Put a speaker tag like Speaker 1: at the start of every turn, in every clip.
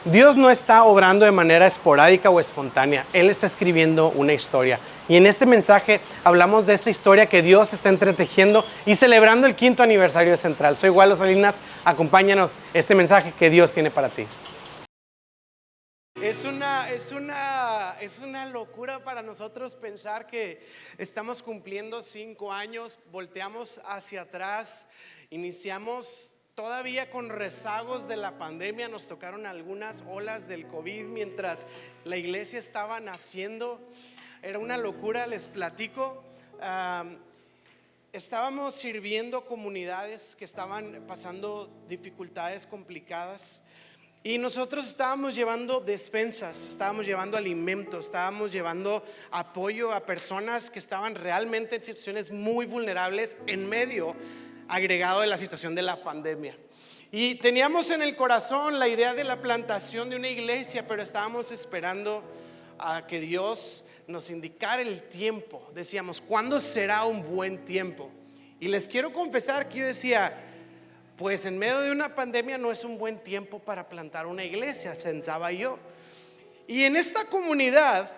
Speaker 1: Dios no está obrando de manera esporádica o espontánea. Él está escribiendo una historia. Y en este mensaje hablamos de esta historia que Dios está entretejiendo y celebrando el 5º aniversario de Central. Soy Waldo Salinas, acompáñanos este mensaje que Dios tiene para ti. Es una locura para nosotros pensar que estamos cumpliendo 5 años, volteamos hacia atrás, iniciamos todavía con rezagos de la pandemia, nos tocaron algunas olas del COVID mientras la iglesia estaba naciendo. Era una locura, les platico. Estábamos sirviendo comunidades que estaban pasando dificultades complicadas. Y nosotros estábamos llevando despensas, estábamos llevando alimentos, estábamos llevando apoyo a personas que estaban realmente en situaciones muy vulnerables en medio agregado de la situación de la pandemia. Y teníamos en el corazón la idea de la plantación de una iglesia, pero estábamos esperando a que Dios nos indicara el tiempo. Decíamos, ¿cuándo será un buen tiempo? Y les quiero confesar que yo decía, pues en medio de una pandemia no es un buen tiempo para plantar una iglesia, pensaba yo. Y en esta comunidad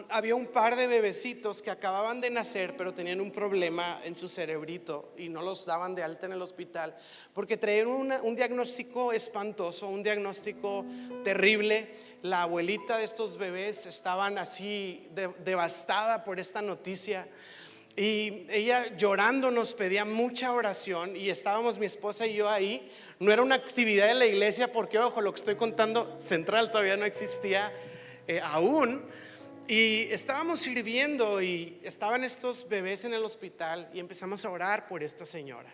Speaker 1: había un par de bebecitos que acababan de nacer, pero tenían un problema en su cerebrito y no los daban de alta en el hospital porque traían un diagnóstico espantoso, un diagnóstico terrible. La abuelita de estos bebés estaban así devastada por esta noticia. Y ella llorando nos pedía mucha oración y estábamos mi esposa y yo ahí. No era una actividad de la iglesia porque, ojo, lo que estoy contando, Central todavía no existía aún. Y estábamos sirviendo y estaban estos bebés en el hospital y empezamos a orar por esta señora.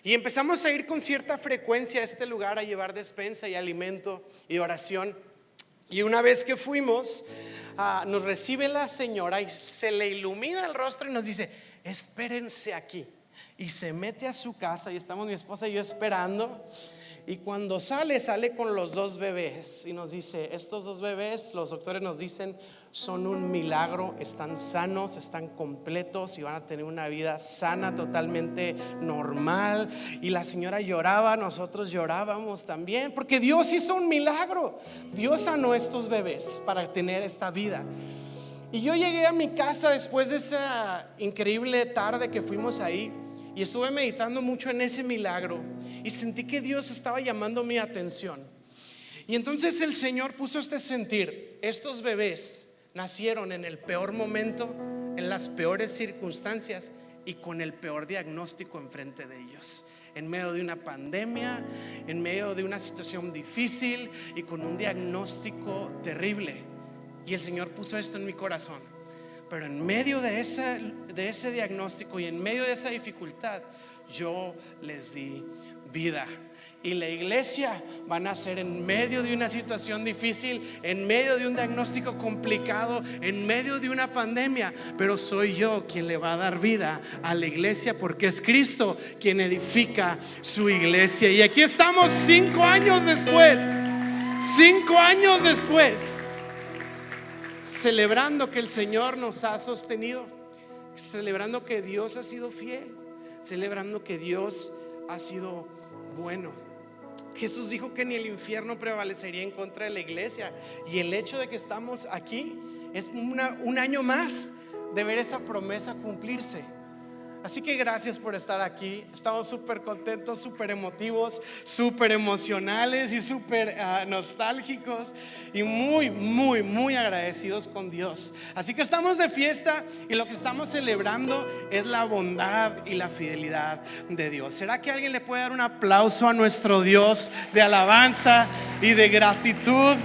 Speaker 1: Y empezamos a ir con cierta frecuencia a este lugar a llevar despensa y alimento y oración. Y una vez que fuimos, nos recibe la señora y se le ilumina el rostro y nos dice, espérense aquí. Y se mete a su casa y estamos mi esposa y yo esperando. Y cuando sale con los 2 bebés y nos dice, estos 2 bebés, los doctores nos dicen, son un milagro, están sanos, están completos y van a tener una vida sana, totalmente normal. Y la señora lloraba, nosotros llorábamos también, porque Dios hizo un milagro. Dios sanó a estos bebés para tener esta vida. Y yo llegué a mi casa después de esa increíble tarde que fuimos ahí y estuve meditando mucho en ese milagro y sentí que Dios estaba llamando mi atención. Y entonces el Señor puso este sentir, estos bebés nacieron en el peor momento, en las peores circunstancias y con el peor diagnóstico enfrente de ellos, en medio de una pandemia, en medio de una situación difícil y con un diagnóstico terrible. Y el Señor puso esto en mi corazón. Pero en medio de ese diagnóstico y en medio de esa dificultad, yo les di vida. Y la iglesia va a nacer en medio de una situación difícil, en medio de un diagnóstico complicado, en medio de una pandemia. Pero soy yo quien le va a dar vida a la iglesia, porque es Cristo quien edifica su iglesia. Y aquí estamos 5 años después, 5 años después, celebrando que el Señor nos ha sostenido, celebrando que Dios ha sido fiel, celebrando que Dios ha sido bueno. Jesús dijo que ni el infierno prevalecería en contra de la iglesia, y el hecho de que estamos aquí es un año más de ver esa promesa cumplirse. Así que gracias por estar aquí. Estamos súper contentos, súper emotivos, súper emocionales y súper nostálgicos y muy, muy, muy agradecidos con Dios. Así que estamos de fiesta y lo que estamos celebrando es la bondad y la fidelidad de Dios. ¿Será que alguien le puede dar un aplauso a nuestro Dios de alabanza y de gratitud?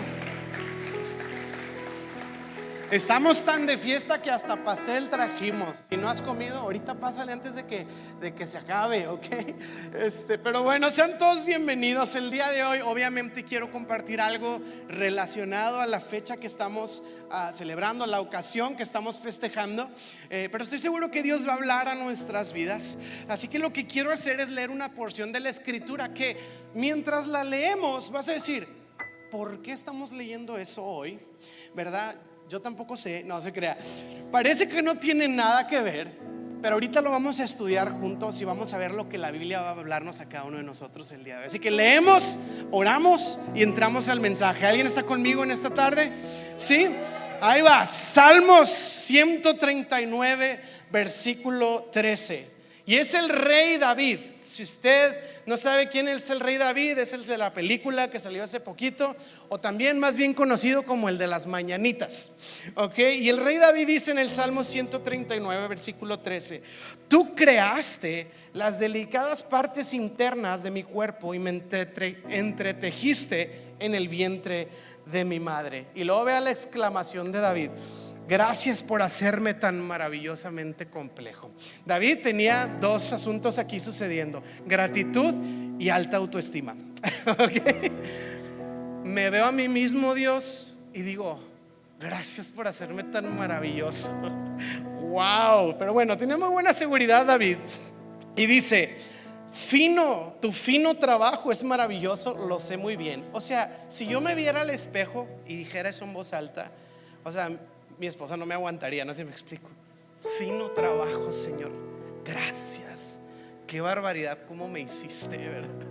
Speaker 1: Estamos tan de fiesta que hasta pastel trajimos. Si no has comido, ahorita pásale antes de que se acabe, ¿ok? Pero bueno, sean todos bienvenidos. El día de hoy obviamente quiero compartir algo relacionado a la fecha que estamos celebrando, la ocasión que estamos festejando, pero estoy seguro que Dios va a hablar a nuestras vidas. Así que lo que quiero hacer es leer una porción de la escritura que mientras la leemos vas a decir, ¿por qué estamos leyendo eso hoy? ¿Verdad? Yo tampoco sé, no se crea. Parece que no tiene nada que ver, pero ahorita lo vamos a estudiar juntos y vamos a ver lo que la Biblia va a hablarnos a cada uno de nosotros el día de hoy. Así que leemos, oramos y entramos al mensaje. ¿Alguien está conmigo en esta tarde? ¿Sí? Ahí va, Salmos 139, versículo 13. Y es el rey David. Si usted no sabe quién es el rey David, es el de la película que salió hace poquito, o también más bien conocido como el de las mañanitas. ¿Ok? Y el rey David dice en el Salmo 139, versículo 13: tú creaste las delicadas partes internas de mi cuerpo y me entretejiste en el vientre de mi madre. Y luego vea la exclamación de David: gracias por hacerme tan maravillosamente complejo. David tenía dos asuntos aquí sucediendo: gratitud y alta autoestima. ¿Okay? Me veo a mí mismo, Dios, y digo: gracias por hacerme tan maravilloso. Wow. Pero bueno, tenía muy buena seguridad David. Y dice: tu fino trabajo es maravilloso, lo sé muy bien. O sea, si yo me viera al espejo y dijera eso en voz alta, o sea, mi esposa no me aguantaría, no sé si me explico. Fino trabajo, Señor, gracias. Qué barbaridad, cómo me hiciste, ¿verdad?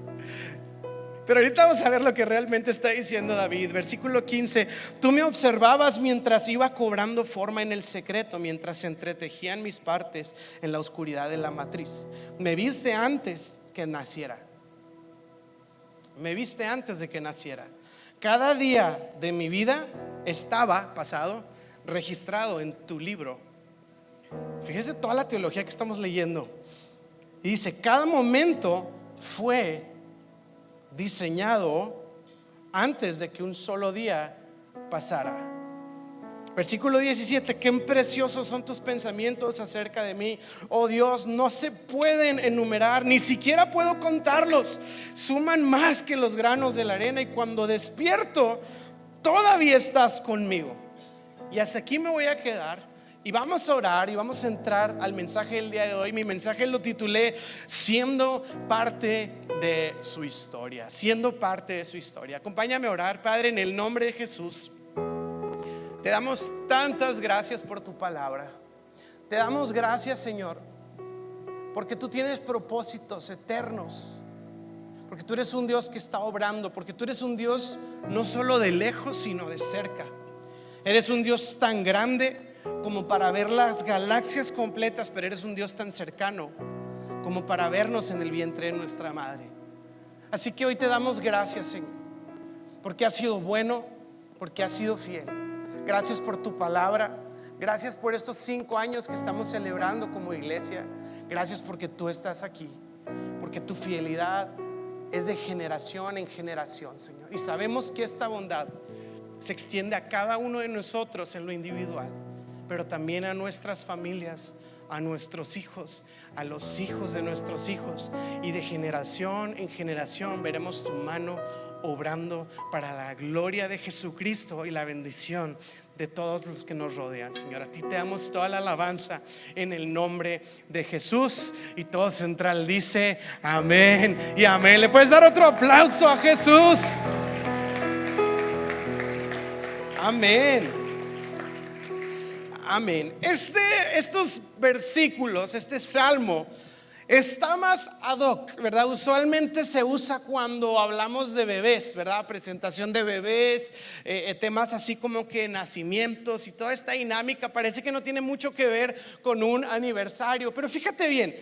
Speaker 1: Pero ahorita vamos a ver lo que realmente está diciendo David. Versículo 15: tú me observabas mientras iba cobrando forma en el secreto, mientras se entretejían mis partes en la oscuridad de la matriz. Me viste antes que naciera. Me viste antes de que naciera. Cada día de mi vida estaba, pasado, registrado en tu libro. Fíjese toda la teología que estamos leyendo. Y dice: cada momento fue diseñado antes de que un solo día pasara. Versículo 17: qué preciosos son tus pensamientos acerca de mí, oh Dios, no se pueden enumerar, ni siquiera puedo contarlos. Suman más que los granos de la arena, y cuando despierto todavía estás conmigo. Y hasta aquí me voy a quedar. Y vamos a orar y vamos a entrar al mensaje del día de hoy. Mi mensaje lo titulé: siendo parte de su historia. Siendo parte de su historia. Acompáñame a orar. Padre, en el nombre de Jesús, te damos tantas gracias por tu palabra. Te damos gracias, Señor, porque tú tienes propósitos eternos. Porque tú eres un Dios que está obrando. Porque tú eres un Dios no solo de lejos, sino de cerca. Eres un Dios tan grande como para ver las galaxias completas, pero eres un Dios tan cercano como para vernos en el vientre de nuestra madre. Así que hoy te damos gracias, Señor, porque has sido bueno, porque has sido fiel. Gracias por tu palabra. Gracias por estos 5 años que estamos celebrando como iglesia. Gracias porque tú estás aquí, porque tu fidelidad es de generación en generación, Señor. Y sabemos que esta bondad se extiende a cada uno de nosotros en lo individual, pero también a nuestras familias, a nuestros hijos, a los hijos de nuestros hijos. Y de generación en generación veremos tu mano obrando para la gloria de Jesucristo y la bendición de todos los que nos rodean. Señor, a ti te damos toda la alabanza en el nombre de Jesús. Y todo central dice amén y amén. ¿Le puedes dar otro aplauso a Jesús? Amén. Amén. Estos versículos, este salmo está más ad hoc, ¿verdad? Usualmente se usa cuando hablamos de bebés, ¿verdad? Presentación de bebés, temas así como que nacimientos y toda esta dinámica. Parece que no tiene mucho que ver con un aniversario, pero fíjate bien.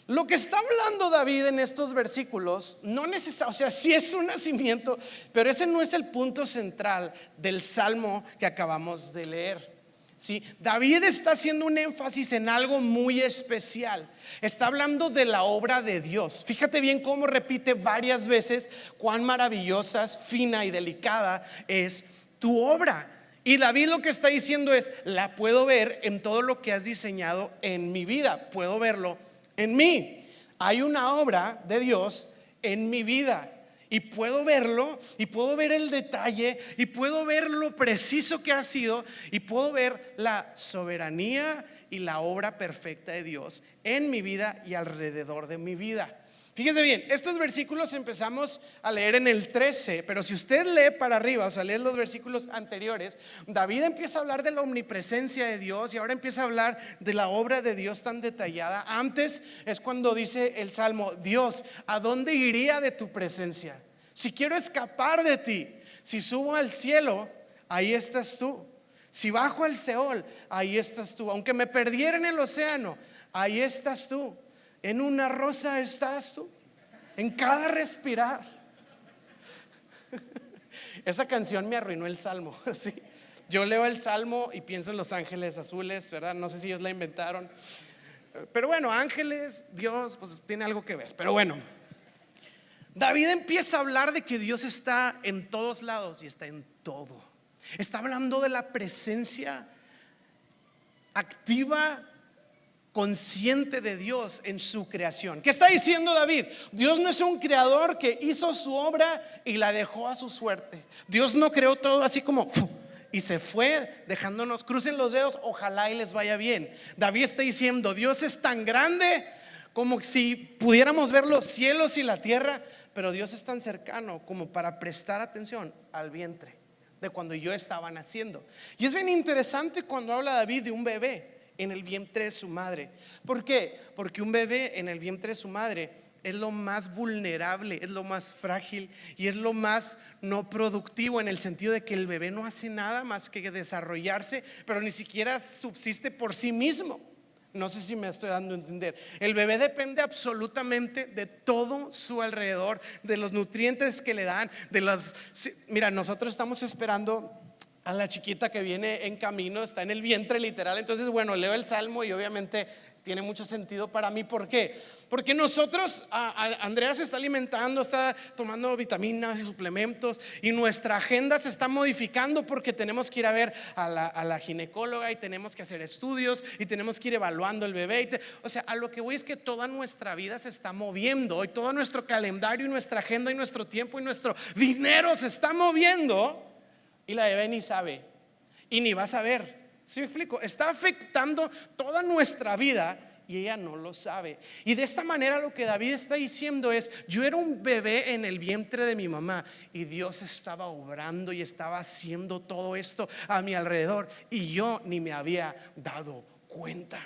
Speaker 1: Lo que está hablando David en estos versículos no necesariamente, o sea, sí es un nacimiento, pero ese no es el punto central del salmo que acabamos de leer. ¿Sí? David está haciendo un énfasis en algo muy especial. Está hablando de la obra de Dios. Fíjate bien cómo repite varias veces cuán maravillosa, fina y delicada es tu obra. Y David lo que está diciendo es: la puedo ver en todo lo que has diseñado en mi vida. Puedo verlo en mí. Hay una obra de Dios en mi vida. Y puedo verlo, y puedo ver el detalle, y puedo ver lo preciso que ha sido, y puedo ver la soberanía y la obra perfecta de Dios en mi vida y alrededor de mi vida. Fíjese bien, estos versículos empezamos a leer en el 13, pero si usted lee para arriba, o sea, lee los versículos anteriores, David empieza a hablar de la omnipresencia de Dios y ahora empieza a hablar de la obra de Dios tan detallada. Antes es cuando dice el Salmo: Dios, ¿a dónde iría de tu presencia? Si quiero escapar de ti, si subo al cielo, ahí estás tú. Si bajo al Seol, ahí estás tú. Aunque me perdiera en el océano, ahí estás tú. En una rosa estás tú, en cada respirar. Esa canción me arruinó el salmo, ¿sí? Yo leo el salmo y pienso en los ángeles azules, ¿verdad? No sé si ellos la inventaron, pero bueno, ángeles, Dios, pues tiene algo que ver. Pero bueno, David empieza a hablar de que Dios está en todos lados y está en todo. Está hablando de la presencia activa, consciente de Dios en su creación. ¿Qué está diciendo David? Dios no es un creador que hizo su obra y la dejó a su suerte. Dios no creó todo así como y se fue dejándonos. Crucen los dedos, ojalá y les vaya bien. David está diciendo: Dios es tan grande como si pudiéramos ver los cielos y la tierra, pero Dios es tan cercano como para prestar atención al vientre de cuando yo estaba naciendo. Y es bien interesante cuando habla David de un bebé en el vientre de su madre. ¿Por qué? Porque un bebé en el vientre de su madre es lo más vulnerable, es lo más frágil y es lo más no productivo, en el sentido de que el bebé no hace nada más que desarrollarse, pero ni siquiera subsiste por sí mismo. No sé si me estoy dando a entender. El bebé depende absolutamente de todo su alrededor, de los nutrientes que le dan, de las... Mira, nosotros estamos esperando a la chiquita que viene en camino, está en el vientre literal. Entonces, bueno, leo el salmo y obviamente tiene mucho sentido para mí. ¿Por qué? Porque nosotros, Andrea se está alimentando, está tomando vitaminas y suplementos, y nuestra agenda se está modificando porque tenemos que ir a ver a la ginecóloga y tenemos que hacer estudios y tenemos que ir evaluando el bebé. O sea, a lo que voy es que toda nuestra vida se está moviendo y todo nuestro calendario y nuestra agenda y nuestro tiempo y nuestro dinero se está moviendo. Y la bebé ni sabe y ni va a saber. ¿Sí me explico? Está afectando toda nuestra vida y ella no lo sabe. Y de esta manera lo que David está diciendo es: yo era un bebé en el vientre de mi mamá y Dios estaba obrando y estaba haciendo todo esto a mi alrededor y yo ni me había dado cuenta.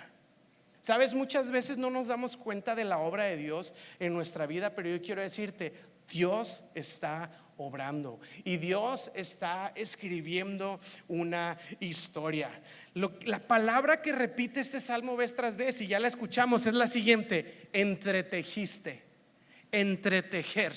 Speaker 1: Sabes, muchas veces no nos damos cuenta de la obra de Dios en nuestra vida, pero yo quiero decirte: Dios está obrando y Dios está escribiendo una historia. La palabra que repite este salmo vez tras vez, y ya la escuchamos, es la siguiente: entretejiste, entretejer.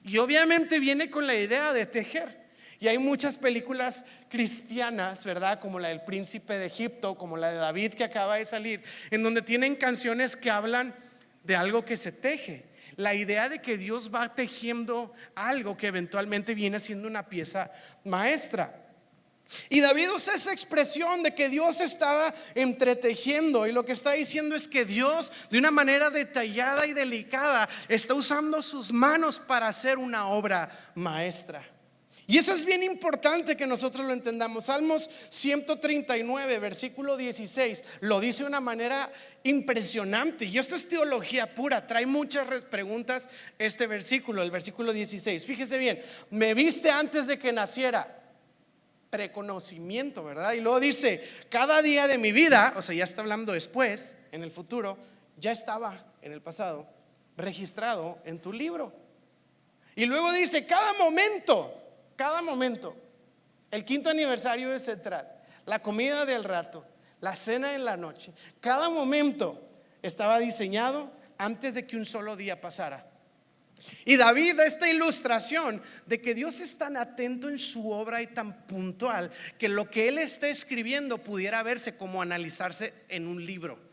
Speaker 1: Y obviamente viene con la idea de tejer. Y hay muchas películas cristianas, ¿verdad? Como la del Príncipe de Egipto, como la de David que acaba de salir, en donde tienen canciones que hablan de algo que se teje. La idea de que Dios va tejiendo algo que eventualmente viene siendo una pieza maestra. Y David usa esa expresión de que Dios estaba entretejiendo, y lo que está diciendo es que Dios, de una manera detallada y delicada, está usando sus manos para hacer una obra maestra. Y eso es bien importante que nosotros lo entendamos. Salmos 139, versículo 16, lo dice de una manera impresionante. Y esto es teología pura, trae muchas preguntas este versículo, el versículo 16. Fíjese bien: me viste antes de que naciera. Preconocimiento, ¿verdad? Y luego dice: cada día de mi vida, o sea, ya está hablando después, en el futuro, ya estaba en el pasado registrado en tu libro. Y luego dice: cada momento, el 5º aniversario de Cetrat, la comida del rato, la cena en la noche, cada momento estaba diseñado antes de que un solo día pasara. Y David da esta ilustración de que Dios es tan atento en su obra y tan puntual que lo que él está escribiendo pudiera verse como analizarse en un libro.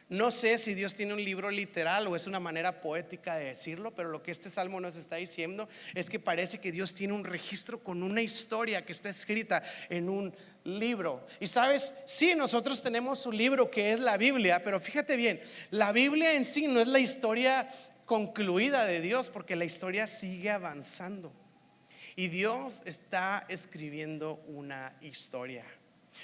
Speaker 1: No sé si Dios tiene un libro literal o es una manera poética de decirlo, pero lo que este salmo nos está diciendo es que parece que Dios tiene un registro con una historia que está escrita en un libro. Y sabes, sí, nosotros tenemos su libro que es la Biblia, pero fíjate bien, la Biblia en sí no es la historia concluida de Dios, porque la historia sigue avanzando y Dios está escribiendo una historia.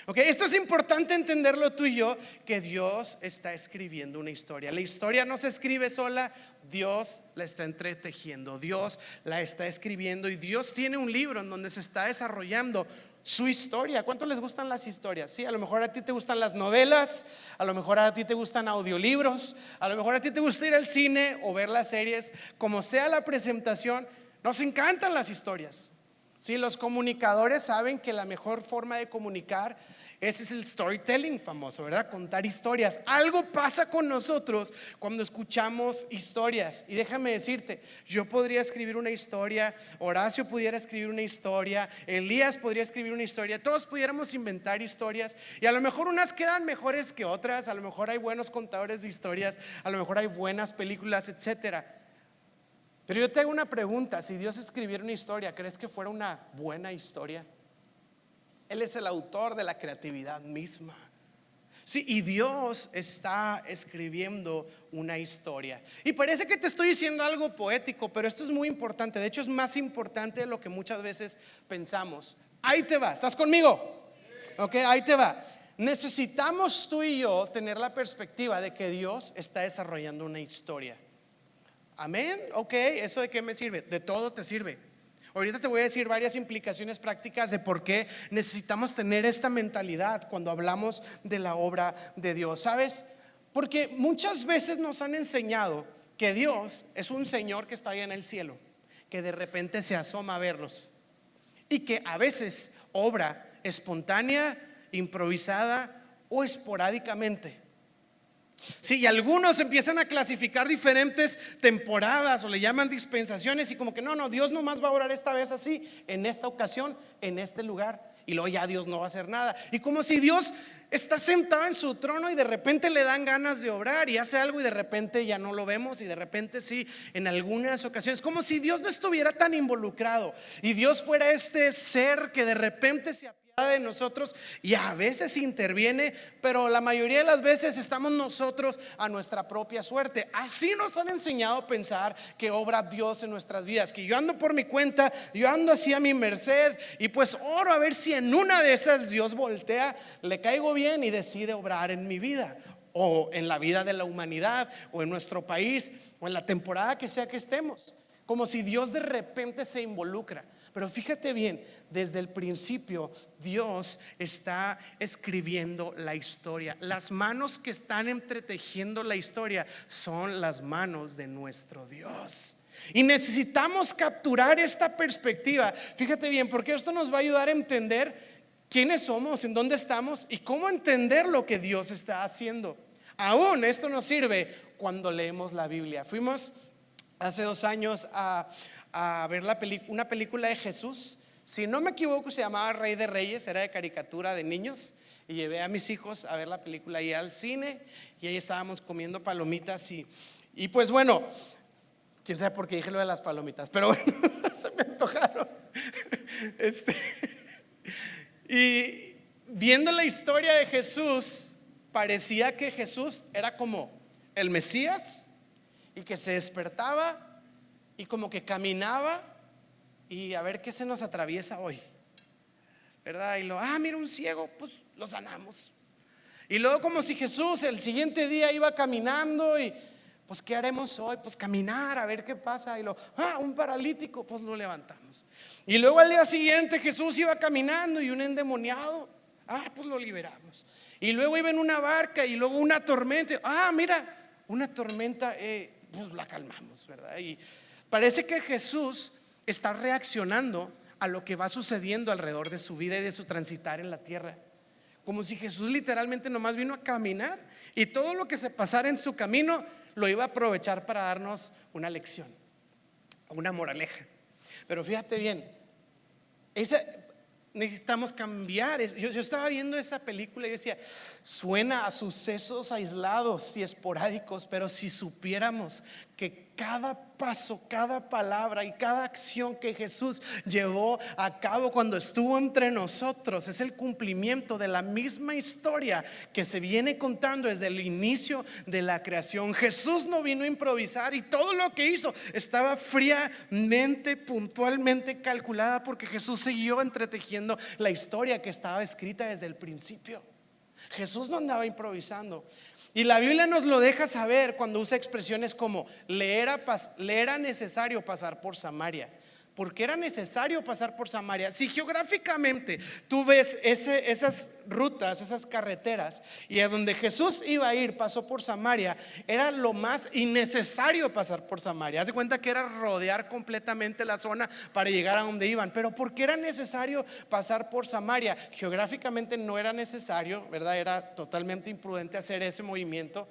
Speaker 1: Ok, esto es importante entenderlo tú y yo, que Dios está escribiendo una historia. La historia no se escribe sola, Dios la está entretejiendo, Dios la está escribiendo y Dios tiene un libro en donde se está desarrollando su historia. ¿Cuánto les gustan las historias? Sí, a lo mejor a ti te gustan las novelas, a lo mejor a ti te gustan audiolibros, a lo mejor a ti te gusta ir al cine o ver las series, como sea la presentación. Nos encantan las historias. Sí, los comunicadores saben que la mejor forma de comunicar, ese es el storytelling famoso, ¿verdad? Contar historias. Algo pasa con nosotros cuando escuchamos historias. Y déjame decirte, yo podría escribir una historia, Horacio pudiera escribir una historia, Elías podría escribir una historia, todos pudiéramos inventar historias. Y a lo mejor unas quedan mejores que otras, a lo mejor hay buenos contadores de historias, a lo mejor hay buenas películas, etcétera. Pero yo te hago una pregunta: si Dios escribiera una historia, ¿crees que fuera una buena historia? Él es el autor de la creatividad misma. Sí, y Dios está escribiendo una historia. Y parece que te estoy diciendo algo poético, pero esto es muy importante. De hecho, es más importante de lo que muchas veces pensamos. Ahí te va, ¿estás conmigo? Ok, ahí te va. Necesitamos tú y yo tener la perspectiva de que Dios está desarrollando una historia. Amén. Ok, ¿eso de qué me sirve? De todo te sirve. Ahorita te voy a decir varias implicaciones prácticas de por qué necesitamos tener esta mentalidad cuando hablamos de la obra de Dios. ¿Sabes? Porque muchas veces nos han enseñado que Dios es un Señor que está ahí en el cielo, que de repente se asoma a vernos y que a veces obra espontánea, improvisada o esporádicamente. Sí, y algunos empiezan a clasificar diferentes temporadas o le llaman dispensaciones y como que no, Dios nomás va a orar esta vez así, en esta ocasión, en este lugar, y luego ya Dios no va a hacer nada. Y como si Dios está sentado en su trono y de repente le dan ganas de obrar y hace algo y de repente ya no lo vemos y de repente sí, en algunas ocasiones, como si Dios no estuviera tan involucrado y Dios fuera este ser que de repente se apiada de nosotros y a veces interviene, pero la mayoría de las veces estamos nosotros a nuestra propia suerte. Así nos han enseñado a pensar que obra Dios en nuestras vidas, que yo ando por mi cuenta, yo ando así a mi merced y pues oro a ver si en una de esas Dios voltea, le caigo bien y decide obrar en mi vida o en la vida de la humanidad o en nuestro país o en la temporada que sea que estemos, como si Dios de repente se involucra. Pero fíjate bien, desde el principio Dios está escribiendo la historia. Las manos que están entretejiendo la historia son las manos de nuestro Dios. Y necesitamos capturar esta perspectiva. Fíjate bien, porque esto nos va a ayudar a entender quiénes somos, en dónde estamos y cómo entender lo que Dios está haciendo. Aún esto nos sirve cuando leemos la Biblia. Fuimos hace 2 años a ver una película de Jesús. Si no me equivoco se llamaba Rey de Reyes, era de caricatura de niños. Y llevé a mis hijos a ver la película ahí al cine. Y ahí estábamos comiendo palomitas y pues bueno, quién sabe por qué dije lo de las palomitas, pero bueno, se me antojaron. Y viendo la historia de Jesús, parecía que Jesús era como el Mesías y que se despertaba y como que caminaba y a ver qué se nos atraviesa hoy, ¿verdad? Y mira un ciego, pues lo sanamos. Y luego como si Jesús el siguiente día iba caminando y pues ¿qué haremos hoy? Pues caminar, a ver qué pasa. Y un paralítico, pues lo levantamos. Y luego al día siguiente Jesús iba caminando y un endemoniado, pues lo liberamos. Y luego iba en una barca y luego una tormenta, mira, una tormenta, pues la calmamos, ¿verdad? Y parece que Jesús está reaccionando a lo que va sucediendo alrededor de su vida y de su transitar en la tierra. Como si Jesús literalmente nomás vino a caminar y todo lo que se pasara en su camino lo iba a aprovechar para darnos una lección, una moraleja. Pero fíjate bien, necesitamos cambiar. Yo estaba viendo esa película y yo decía, suena a sucesos aislados y esporádicos, pero si supiéramos que cada paso, cada palabra y cada acción que Jesús llevó a cabo cuando estuvo entre nosotros es el cumplimiento de la misma historia que se viene contando desde el inicio de la creación. Jesús no vino a improvisar y todo lo que hizo estaba fríamente, puntualmente calculada, porque Jesús siguió entretejiendo la historia que estaba escrita desde el principio. Jesús no andaba improvisando. Y la Biblia nos lo deja saber cuando usa expresiones como le era necesario pasar por Samaria. ¿Por qué era necesario pasar por Samaria? Si geográficamente tú ves esas rutas, esas carreteras, y a donde Jesús iba a ir pasó por Samaria, era lo más innecesario pasar por Samaria. Haz de cuenta que era rodear completamente la zona para llegar a donde iban. Pero ¿por qué era necesario pasar por Samaria? Geográficamente no era necesario, ¿verdad? Era totalmente imprudente hacer ese movimiento.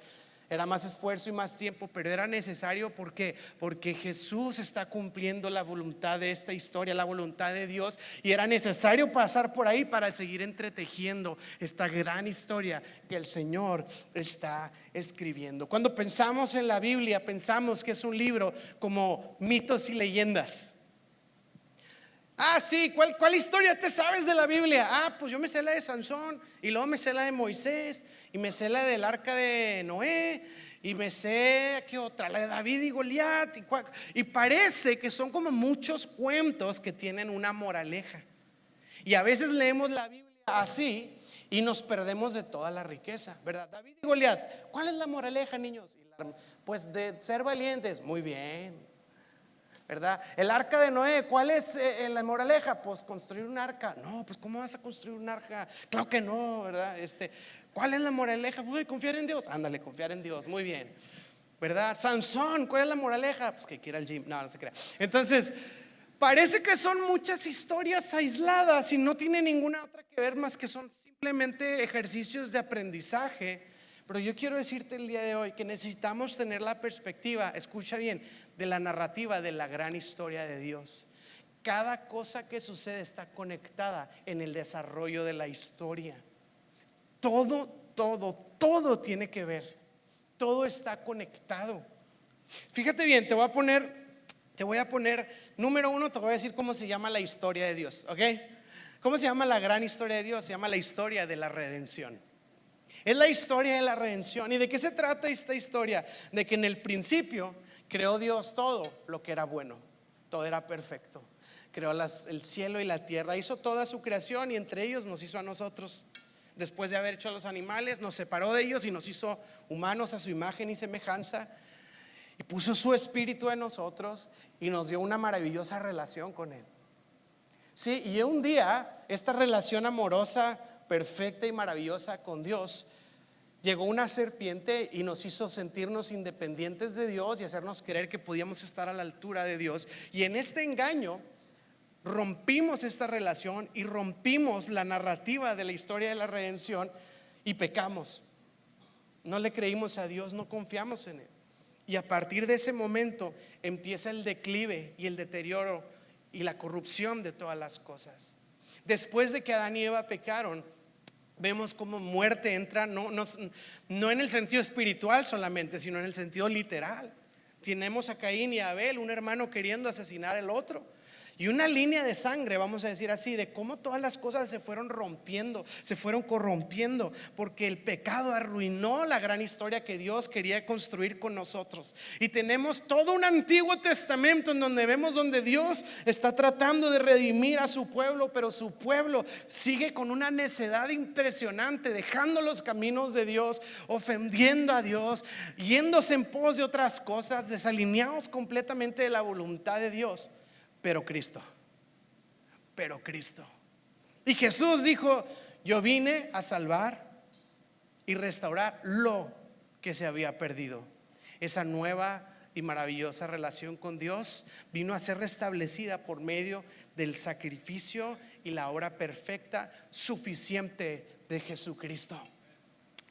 Speaker 1: Era más esfuerzo y más tiempo, pero era necesario. ¿Por qué? Porque Jesús está cumpliendo la voluntad de esta historia, la voluntad de Dios, y era necesario pasar por ahí para seguir entretejiendo esta gran historia que el Señor está escribiendo. Cuando pensamos en la Biblia, pensamos que es un libro como mitos y leyendas. Ah, sí, ¿cuál historia te sabes de la Biblia? Ah, pues yo me sé la de Sansón, y luego me sé la de Moisés, y me sé la del arca de Noé, y me sé, ¿qué otra? La de David y Goliat. Y parece que son como muchos cuentos que tienen una moraleja. Y a veces leemos la Biblia así y nos perdemos de toda la riqueza, ¿verdad? David y Goliat, ¿cuál es la moraleja, niños? Pues de ser valientes. Muy bien, ¿verdad? El arca de Noé, ¿cuál es la moraleja? Pues construir un arca. No, pues ¿cómo vas a construir un arca? Claro que no, ¿verdad? ¿Cuál es la moraleja? Uy, confiar en Dios. Ándale, confiar en Dios, muy bien, ¿verdad? Sansón, ¿cuál es la moraleja? Pues que quiera el gym. No, no se crea. Entonces, parece que son muchas historias aisladas y no tiene ninguna otra que ver más que son simplemente ejercicios de aprendizaje. Pero yo quiero decirte el día de hoy que necesitamos tener la perspectiva, escucha bien, de la narrativa de la gran historia de Dios. Cada cosa que sucede está conectada en el desarrollo de la historia. Todo tiene que ver. Todo está conectado. Fíjate bien, te voy a poner, número uno, te voy a decir cómo se llama la historia de Dios, ¿ok? ¿Cómo se llama la gran historia de Dios? Se llama la historia de la redención. Es la historia de la redención. ¿Y de qué se trata esta historia? De que en el principio creó Dios todo lo que era bueno, todo era perfecto. Creó el cielo y la tierra, hizo toda su creación y entre ellos nos hizo a nosotros. Después de haber hecho a los animales, nos separó de ellos y nos hizo humanos a su imagen y semejanza. Y puso su espíritu en nosotros y nos dio una maravillosa relación con Él. Sí, y un día esta relación amorosa, perfecta y maravillosa con Dios, llegó una serpiente y nos hizo sentirnos independientes de Dios y hacernos creer que podíamos estar a la altura de Dios. Y en este engaño rompimos esta relación y rompimos la narrativa de la historia de la redención y pecamos. No le creímos a Dios, no confiamos en Él. Y a partir de ese momento empieza el declive y el deterioro y la corrupción de todas las cosas. Después de que Adán y Eva pecaron, vemos como muerte entra, no en el sentido espiritual solamente, sino en el sentido literal. Tenemos a Caín y a Abel, un hermano queriendo asesinar al otro. Y una línea de sangre, vamos a decir así, de cómo todas las cosas se fueron rompiendo, se fueron corrompiendo, porque el pecado arruinó la gran historia que Dios quería construir con nosotros. Y tenemos todo un Antiguo Testamento en donde vemos donde Dios está tratando de redimir a su pueblo, pero su pueblo sigue con una necedad impresionante, dejando los caminos de Dios, ofendiendo a Dios, yéndose en pos de otras cosas, desalineados completamente de la voluntad de Dios. Pero Cristo. Y Jesús dijo: yo vine a salvar y restaurar lo que se había perdido. Esa nueva y maravillosa relación con Dios vino a ser restablecida por medio del sacrificio y la obra perfecta, suficiente de Jesucristo.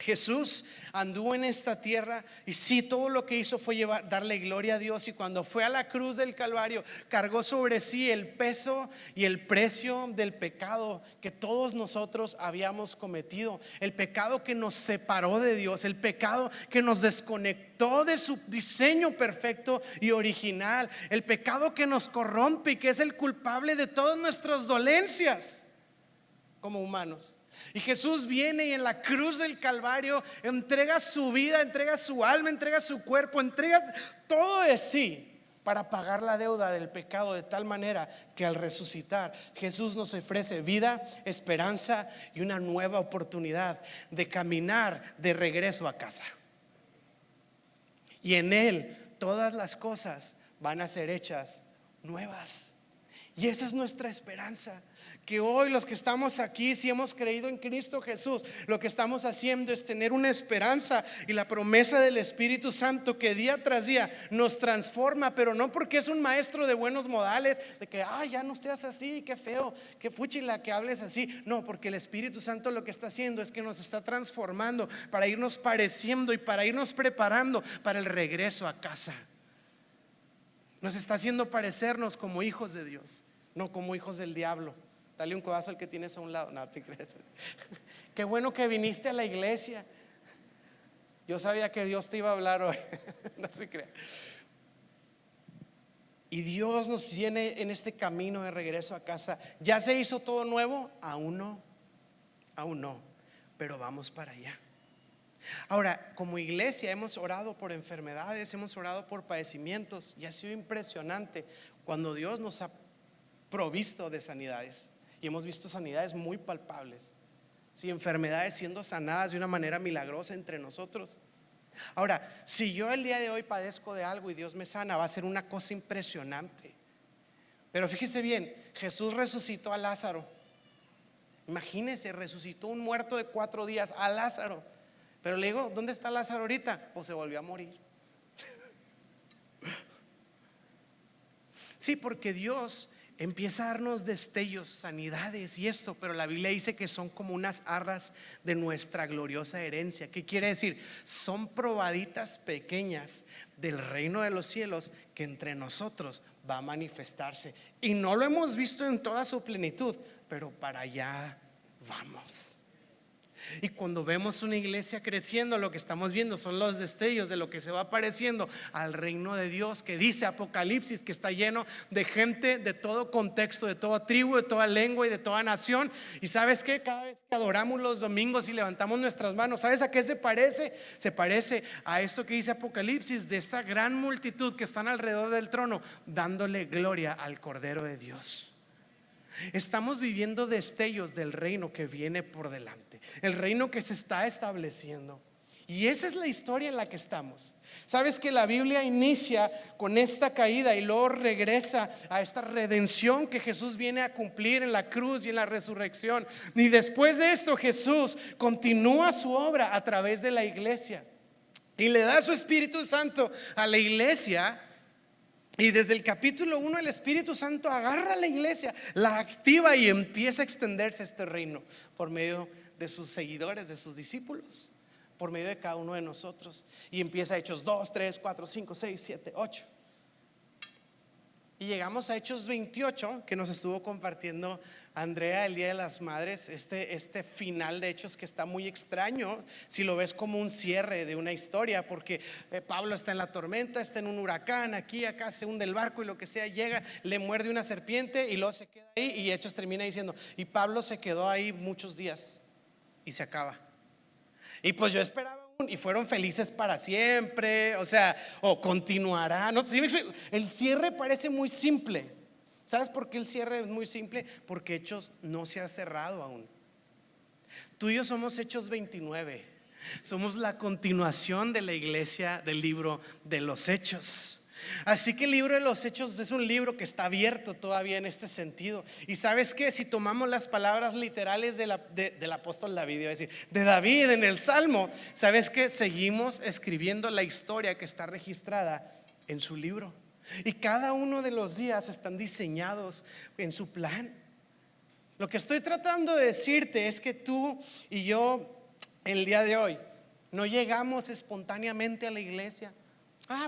Speaker 1: Jesús anduvo en esta tierra y sí, todo lo que hizo fue darle gloria a Dios. Y cuando fue a la cruz del Calvario, cargó sobre sí el peso y el precio del pecado que todos nosotros habíamos cometido. El pecado que nos separó de Dios, el pecado que nos desconectó de su diseño perfecto y original, el pecado que nos corrompe y que es el culpable de todas nuestras dolencias como humanos. Y Jesús viene y en la cruz del Calvario entrega su vida, entrega su alma, entrega su cuerpo, entrega todo de sí para pagar la deuda del pecado, de tal manera que al resucitar Jesús nos ofrece vida, esperanza y una nueva oportunidad de caminar de regreso a casa. y en Él todas las cosas van a ser hechas nuevas. Y esa es nuestra esperanza, que hoy los que estamos aquí, si hemos creído en Cristo Jesús, lo que estamos haciendo es tener una esperanza y la promesa del Espíritu Santo que día tras día nos transforma, pero no porque es un maestro de buenos modales, de que ya no estés así, qué feo, qué fúchila que hables así. No, porque el Espíritu Santo lo que está haciendo es que nos está transformando para irnos pareciendo y para irnos preparando para el regreso a casa. Nos está haciendo parecernos como hijos de Dios, no como hijos del diablo. Dale un codazo al que tienes a un lado. No te crees. Qué bueno que viniste a la iglesia. Yo sabía que Dios te iba a hablar hoy. No se crea. Y Dios nos tiene en este camino de regreso a casa. ¿Ya se hizo todo nuevo? Aún no, pero vamos para allá. Ahora, como iglesia hemos orado por enfermedades, hemos orado por padecimientos, y ha sido impresionante cuando Dios nos ha provisto de sanidades, y hemos visto sanidades muy palpables, sí, enfermedades siendo sanadas de una manera milagrosa entre nosotros. Ahora, si yo el día de hoy padezco de algo y Dios me sana, va a ser una cosa impresionante. Pero fíjese bien, Jesús resucitó a Lázaro. Imagínese, resucitó un muerto de 4 días, a Lázaro. Pero le digo, ¿dónde está Lázaro ahorita? Pues se volvió a morir. Sí, porque Dios empieza a darnos destellos, sanidades y esto, pero la Biblia dice que son como unas arras de nuestra gloriosa herencia. ¿Qué quiere decir? Son probaditas pequeñas del reino de los cielos que entre nosotros va a manifestarse. Y no lo hemos visto en toda su plenitud, pero para allá vamos. Y cuando vemos una iglesia creciendo, lo que estamos viendo son los destellos de lo que se va pareciendo al reino de Dios, que dice Apocalipsis que está lleno de gente de todo contexto, de toda tribu, de toda lengua y de toda nación. Y ¿sabes qué? Cada vez que adoramos los domingos y levantamos nuestras manos, ¿sabes a qué se parece? Se parece a esto que dice Apocalipsis, de esta gran multitud que están alrededor del trono dándole gloria al Cordero de Dios. Estamos viviendo destellos del reino que viene por delante, el reino que se está estableciendo. Y esa es la historia en la que estamos. Sabes que la Biblia inicia con esta caída y luego regresa a esta redención que Jesús viene a cumplir en la cruz y en la resurrección. Y después de esto Jesús continúa su obra a través de la iglesia y le da su Espíritu Santo a la iglesia. Y desde el capítulo 1 el Espíritu Santo agarra a la iglesia, la activa y empieza a extenderse este reino por medio de sus seguidores, de sus discípulos, por medio de cada uno de nosotros. Y empieza Hechos 2, 3, 4, 5, 6, 7, 8. Y llegamos a Hechos 28, que nos estuvo compartiendo Andrea el Día de las Madres. Este final de Hechos que está muy extraño si lo ves como un cierre de una historia, porque Pablo está en la tormenta, está en un huracán, aquí, acá, se hunde el barco y lo que sea, llega, le muerde una serpiente y luego se queda ahí. Y Hechos termina diciendo, y Pablo se quedó ahí muchos días y se acaba. Y pues yo esperaba y fueron felices para siempre, o sea, o continuará, no sé, el cierre parece muy simple. ¿Sabes por qué el cierre es muy simple? Porque Hechos no se ha cerrado aún. Tú y yo somos Hechos 29. Somos la continuación de la iglesia del libro de los Hechos. Así que el libro de los Hechos es un libro que está abierto todavía en este sentido. Y sabes que si tomamos las palabras literales del apóstol David, iba a decir, de David en el Salmo, sabes que seguimos escribiendo la historia que está registrada en su libro. Y cada uno de los días están diseñados en su plan. Lo que estoy tratando de decirte es que tú y yo el día de hoy no llegamos espontáneamente a la iglesia.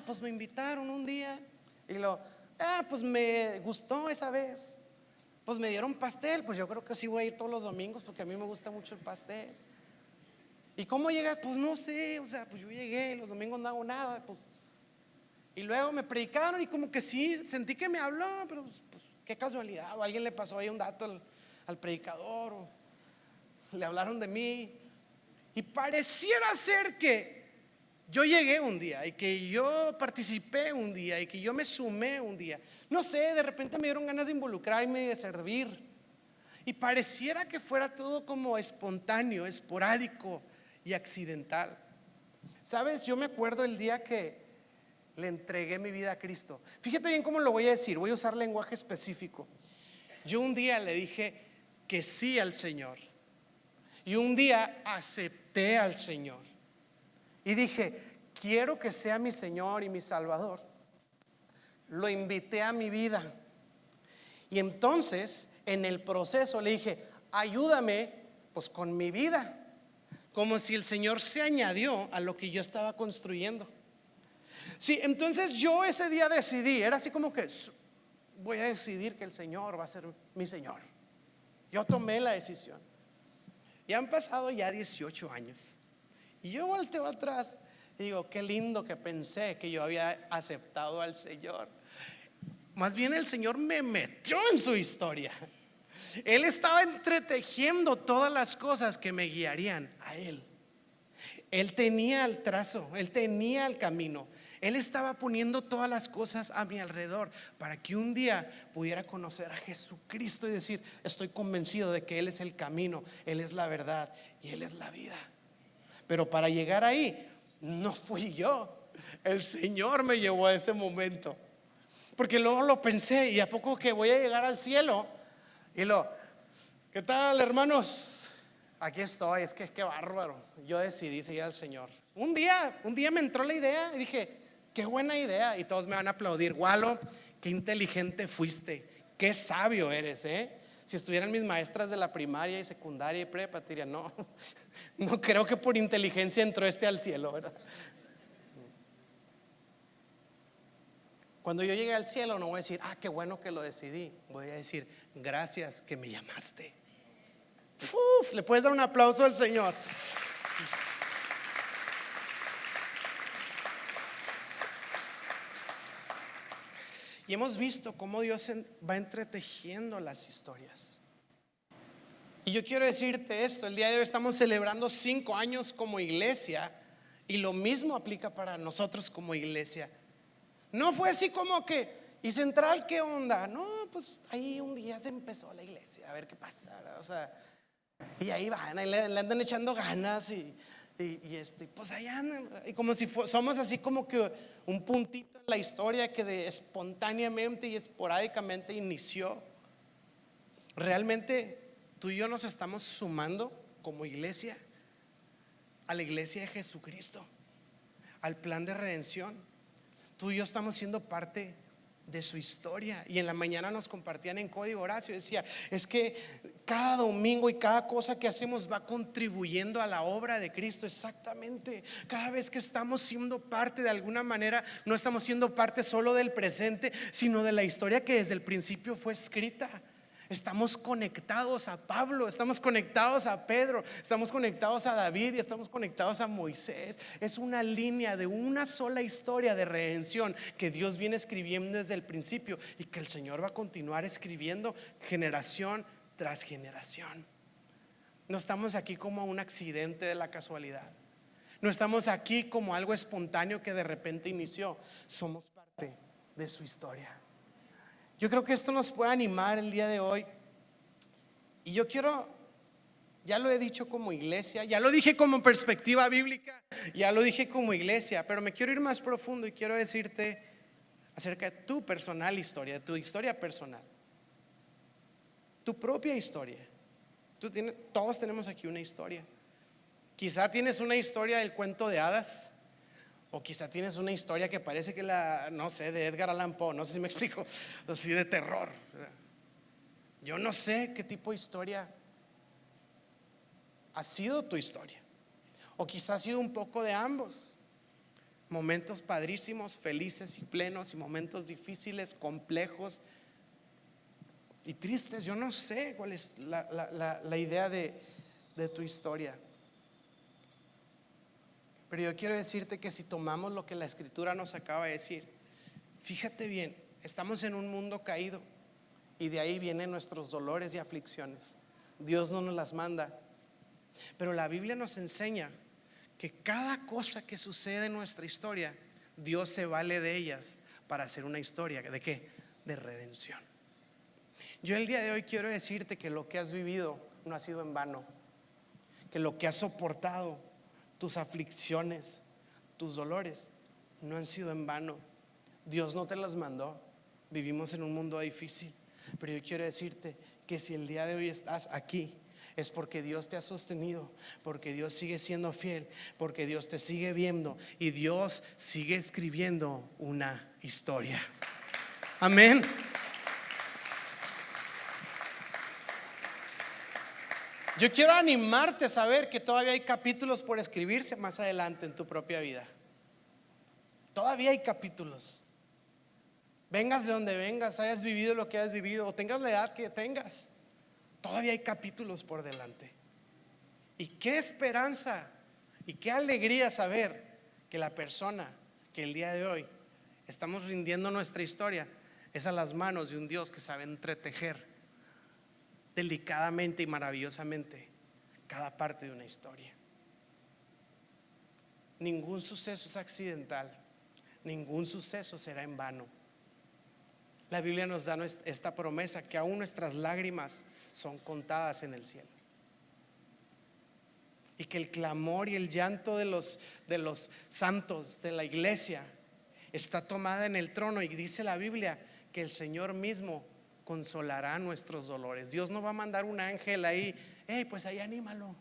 Speaker 1: Pues me invitaron un día y pues me gustó esa vez. Pues me dieron pastel, pues yo creo que sí voy a ir todos los domingos porque a mí me gusta mucho el pastel. ¿Y cómo llegas? Pues no sé, o sea, pues yo llegué, los domingos no hago nada, pues. Y luego me predicaron y como que sí, sentí que me habló, pero pues qué casualidad, o alguien le pasó ahí un dato al predicador, o le hablaron de mí. Y pareciera ser que yo llegué un día y que yo participé un día y que yo me sumé un día. No sé, de repente me dieron ganas de involucrarme y de servir. Y pareciera que fuera todo como espontáneo, esporádico y accidental. ¿Sabes? Yo me acuerdo el día que le entregué mi vida a Cristo. Fíjate bien cómo lo voy a decir, voy a usar lenguaje específico. Yo un día le dije que sí al Señor, y un día acepté al Señor y dije, quiero que sea mi Señor y mi Salvador. Lo invité a mi vida, y entonces en el proceso le dije, ayúdame pues con mi vida, como si el Señor se añadió a lo que yo estaba construyendo. Sí, entonces yo ese día decidí, era así como que voy a decidir que el Señor va a ser mi Señor. Yo tomé la decisión. Y han pasado ya 18 años. Y yo volteo atrás y digo, qué lindo que pensé que yo había aceptado al Señor. Más bien el Señor me metió en su historia. Él estaba entretejiendo todas las cosas que me guiarían a Él. Él tenía el trazo, Él tenía el camino. Él estaba poniendo todas las cosas a mi alrededor para que un día pudiera conocer a Jesucristo y decir, estoy convencido de que Él es el camino, Él es la verdad y Él es la vida. Pero para llegar ahí, no fui yo, el Señor me llevó a ese momento. Porque luego lo pensé, y a poco que voy a llegar al cielo, y ¿qué tal, hermanos? Aquí estoy, es que qué bárbaro. Yo decidí seguir al Señor. Un día me entró la idea y dije, qué buena idea. Y todos me van a aplaudir. Walo, qué inteligente fuiste, qué sabio eres, Si estuvieran mis maestras de la primaria y secundaria y prepa, te dirían, no, no creo que por inteligencia entró al cielo, ¿verdad? Cuando yo llegue al cielo no voy a decir, qué bueno que lo decidí. Voy a decir, gracias que me llamaste. Uf, le puedes dar un aplauso al Señor. Y hemos visto cómo Dios va entretejiendo las historias. Y yo quiero decirte esto, el día de hoy estamos celebrando 5 años como iglesia, y lo mismo aplica para nosotros como iglesia. No fue así como que, ¿y Central qué onda? No, pues ahí un día se empezó la iglesia, a ver qué pasa, ¿verdad? O sea, y ahí van, ahí le andan echando ganas y pues ahí andan, ¿verdad? Y como si somos así como que un puntito en la historia que espontáneamente y esporádicamente inició. Realmente tú y yo nos estamos sumando como iglesia a la iglesia de Jesucristo, al plan de redención. Tú y yo estamos siendo parte de su historia. Y en la mañana nos compartían en Código Horacio, decía, es que cada domingo y cada cosa que hacemos va contribuyendo a la obra de Cristo. Exactamente, cada vez que estamos siendo parte de alguna manera, no estamos siendo parte solo del presente, sino de la historia que desde el principio fue escrita. Estamos conectados a Pablo, estamos conectados a Pedro, estamos conectados a David y estamos conectados a Moisés. Es una línea de una sola historia de redención que Dios viene escribiendo desde el principio y que el Señor va a continuar escribiendo generación tras generación. No estamos aquí como un accidente de la casualidad. No estamos aquí como algo espontáneo que de repente inició. Somos parte de su historia. Yo creo que esto nos puede animar el día de hoy. Y yo quiero, ya lo he dicho como iglesia, ya lo dije como perspectiva bíblica, ya lo dije como iglesia, pero me quiero ir más profundo y quiero decirte acerca de tu personal historia, de tu historia personal, tu propia historia. Todos tenemos aquí una historia. Quizá tienes una historia del cuento de hadas, o quizá tienes una historia que parece que no sé, de Edgar Allan Poe, no sé si me explico, así de terror. Yo no sé qué tipo de historia ha sido tu historia, o quizá ha sido un poco de ambos. Momentos padrísimos, felices y plenos, y momentos difíciles, complejos y tristes. Yo no sé cuál es la idea de tu historia. Pero yo quiero decirte que si tomamos lo que la Escritura nos acaba de decir, fíjate bien, estamos en un mundo caído y de ahí vienen nuestros dolores y aflicciones. Dios no nos las manda, pero la Biblia nos enseña que cada cosa que sucede en nuestra historia, Dios se vale de ellas para hacer una historia. ¿De qué? De redención. Yo el día de hoy quiero decirte que lo que has vivido no ha sido en vano, que lo que has soportado, tus aflicciones, tus dolores, no han sido en vano. Dios no te las mandó. Vivimos en un mundo difícil, pero yo quiero decirte que si el día de hoy estás aquí, es porque Dios te ha sostenido, porque Dios sigue siendo fiel, porque Dios te sigue viendo y Dios sigue escribiendo una historia. Amén. Yo quiero animarte a saber que todavía hay capítulos por escribirse más adelante en tu propia vida. Todavía hay capítulos. Vengas de donde vengas, hayas vivido lo que hayas vivido o tengas la edad que tengas, todavía hay capítulos por delante. Y qué esperanza y qué alegría saber que la persona que el día de hoy estamos rindiendo nuestra historia es a las manos de un Dios que sabe entretejer delicadamente y maravillosamente cada parte de una historia. Ningún suceso es accidental, ningún suceso será en vano. La Biblia nos da esta promesa que aún nuestras lágrimas son contadas en el cielo, y que el clamor y el llanto de los santos de la iglesia está tomada en el trono, y dice la Biblia que el Señor mismo consolará nuestros dolores. Dios no va a mandar un ángel ahí, pues ahí anímalo.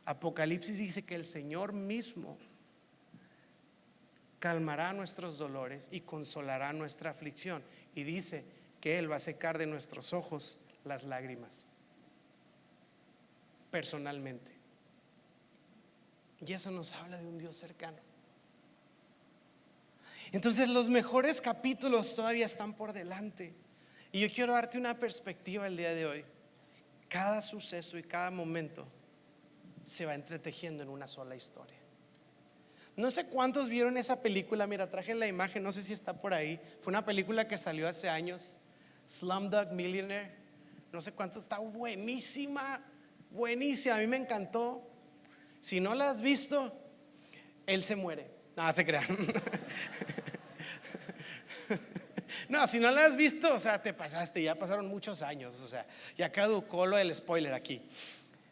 Speaker 1: Apocalipsis dice que el Señor mismo calmará nuestros dolores y consolará nuestra aflicción, y dice que Él va a secar de nuestros ojos las lágrimas personalmente. Y eso nos habla de un Dios cercano. Entonces los mejores capítulos todavía están por delante, y yo quiero darte una perspectiva el día de hoy. Cada suceso y cada momento se va entretejiendo en una sola historia. No sé cuántos vieron esa película. Mira, traje la imagen, no sé si está por ahí. Fue una película que salió hace años, Slumdog Millionaire. No sé cuántos, está buenísima, buenísima, a mí me encantó. Si no la has visto, él se muere. No, se crean. No, si no la has visto, o sea, te pasaste, ya pasaron muchos años, o sea, ya caducó lo del spoiler aquí.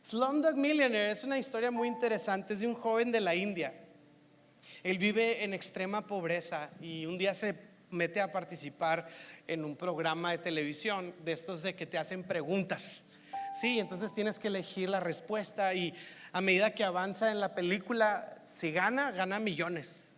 Speaker 1: Slumdog Millionaire es una historia muy interesante, es de un joven de la India. Él vive en extrema pobreza y un día se mete a participar en un programa de televisión de estos de que te hacen preguntas. Sí, entonces tienes que elegir la respuesta, y a medida que avanza en la película, si gana millones,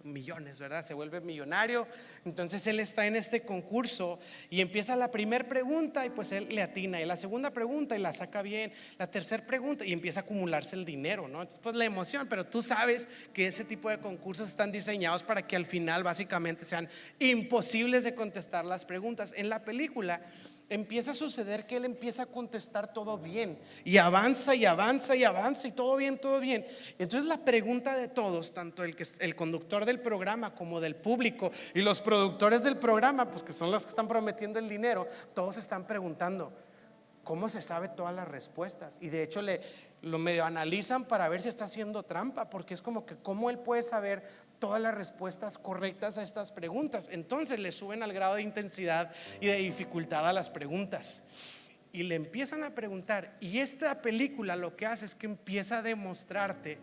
Speaker 1: ¿verdad? Se vuelve millonario. Entonces él está en este concurso y empieza la primera pregunta y pues él le atina, y la segunda pregunta y la saca bien, la tercera pregunta y empieza a acumularse el dinero, ¿no? Entonces pues la emoción, pero tú sabes que ese tipo de concursos están diseñados para que al final básicamente sean imposibles de contestar las preguntas. En la película empieza a suceder que él empieza a contestar todo bien, y avanza y avanza y avanza, y todo bien, todo bien. Entonces la pregunta de todos, tanto el conductor del programa como del público y los productores del programa, pues que son los que están prometiendo el dinero, todos están preguntando cómo se sabe todas las respuestas. Y de hecho lo medio analizan para ver si está haciendo trampa, porque es como que cómo él puede saber todas las respuestas correctas a estas preguntas. Entonces le suben al grado de intensidad y de dificultad a las preguntas, y le empiezan a preguntar. Y esta película lo que hace es que empieza a demostrarte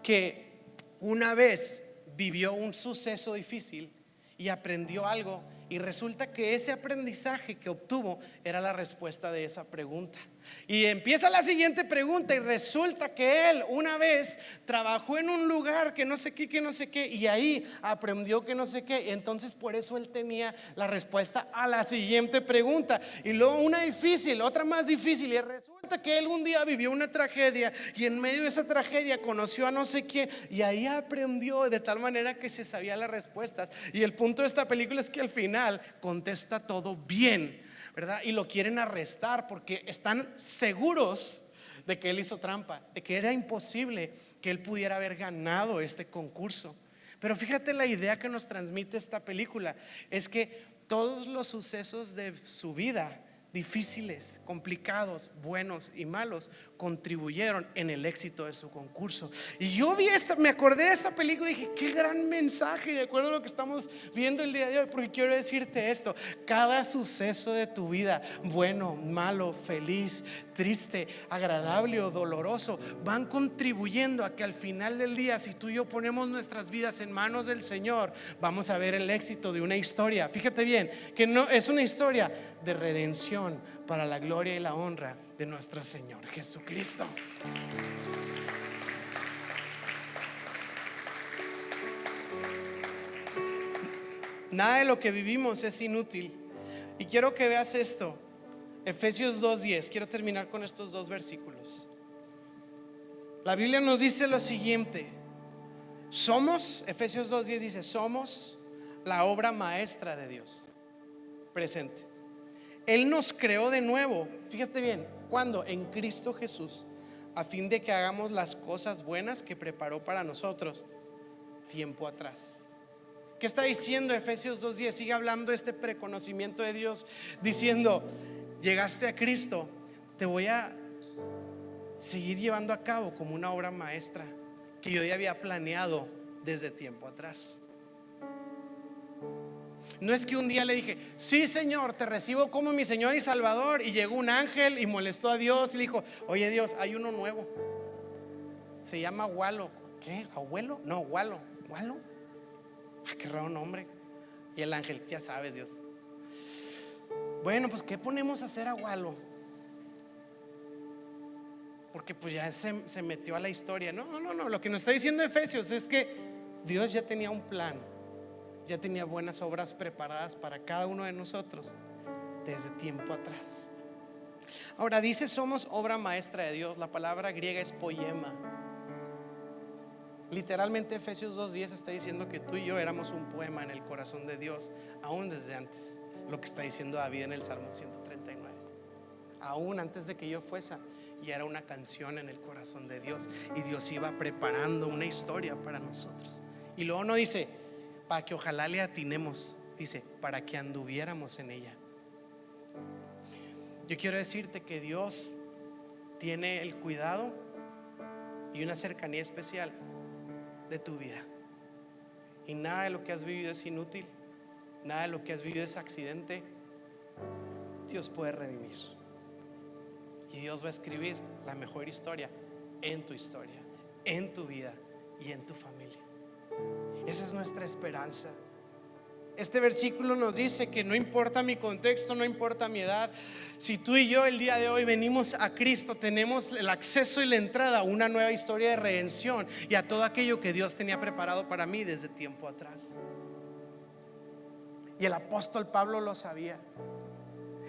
Speaker 1: que una vez vivió un suceso difícil y aprendió algo, y resulta que ese aprendizaje que obtuvo era la respuesta de esa pregunta. Y empieza la siguiente pregunta, y resulta que él una vez trabajó en un lugar que no sé qué, que no sé qué, y ahí aprendió que no sé qué. Entonces por eso él tenía la respuesta a la siguiente pregunta, y luego una difícil, otra más difícil, y resulta que él un día vivió una tragedia, y en medio de esa tragedia conoció a no sé quién, y ahí aprendió de tal manera que se sabía las respuestas. Y el punto de esta película es que al final contesta todo bien, ¿verdad? Y lo quieren arrestar porque están seguros de que él hizo trampa, de que era imposible que él pudiera haber ganado este concurso. Pero fíjate, la idea que nos transmite esta película es que todos los sucesos de su vida, difíciles, complicados, buenos y malos, contribuyeron en el éxito de su concurso. Y yo me acordé de esta película y dije, qué gran mensaje, de acuerdo a lo que estamos viendo el día de hoy. Porque quiero decirte esto: cada suceso de tu vida, bueno, malo, feliz, triste, agradable o doloroso, van contribuyendo a que al final del día, si tú y yo ponemos nuestras vidas en manos del Señor, vamos a ver el éxito de una historia. Fíjate bien, que no es una historia de redención para la gloria y la honra de nuestro Señor Jesucristo. Nada de lo que vivimos es inútil. Y quiero que veas esto. Efesios 2:10. Quiero terminar con estos dos versículos. La Biblia nos dice lo siguiente: Efesios 2:10 dice, somos la obra maestra de Dios. Presente. Él nos creó de nuevo. Fíjate bien, ¿cuándo? En Cristo Jesús, a fin de que hagamos las cosas buenas que preparó para nosotros tiempo atrás. ¿Qué está diciendo Efesios 2:10? Sigue hablando de este preconocimiento de Dios, diciendo: llegaste a Cristo, te voy a seguir llevando a cabo como una obra maestra que yo ya había planeado desde tiempo atrás. No es que un día le dije, sí, Señor, te recibo como mi Señor y Salvador, y llegó un ángel y molestó a Dios y le dijo, oye Dios, hay uno nuevo, se llama Walo. ¿Qué? ¿Abuelo? No, Walo. ¿Walo? Qué raro nombre. Y el ángel, ya sabes, Dios. Bueno, pues ¿qué ponemos a hacer a Walo? Porque pues ya se metió a la historia. No, lo que nos está diciendo Efesios es que Dios ya tenía un plan, ya tenía buenas obras preparadas para cada uno de nosotros desde tiempo atrás. Ahora dice, somos obra maestra de Dios. La palabra griega es poema. Literalmente Efesios 2:10 está diciendo que tú y yo éramos un poema en el corazón de Dios, aún desde antes. Lo que está diciendo David en el Salmo 139. Aún antes de que yo fuese, ya era una canción en el corazón de Dios, y Dios iba preparando una historia para nosotros. Y luego no dice para que ojalá le atinemos, dice para que anduviéramos en ella. Yo quiero decirte que Dios tiene el cuidado y una cercanía especial de tu vida, y nada de lo que has vivido es inútil, nada de lo que has vivido es accidente. Dios puede redimir, y Dios va a escribir la mejor historia, en tu vida y en tu familia. Esa es nuestra esperanza. Este versículo nos dice que no importa mi contexto, no importa mi edad, si tú y yo el día de hoy venimos a Cristo, tenemos el acceso y la entrada a una nueva historia de redención y a todo aquello que Dios tenía preparado para mí desde tiempo atrás. Y el apóstol Pablo lo sabía.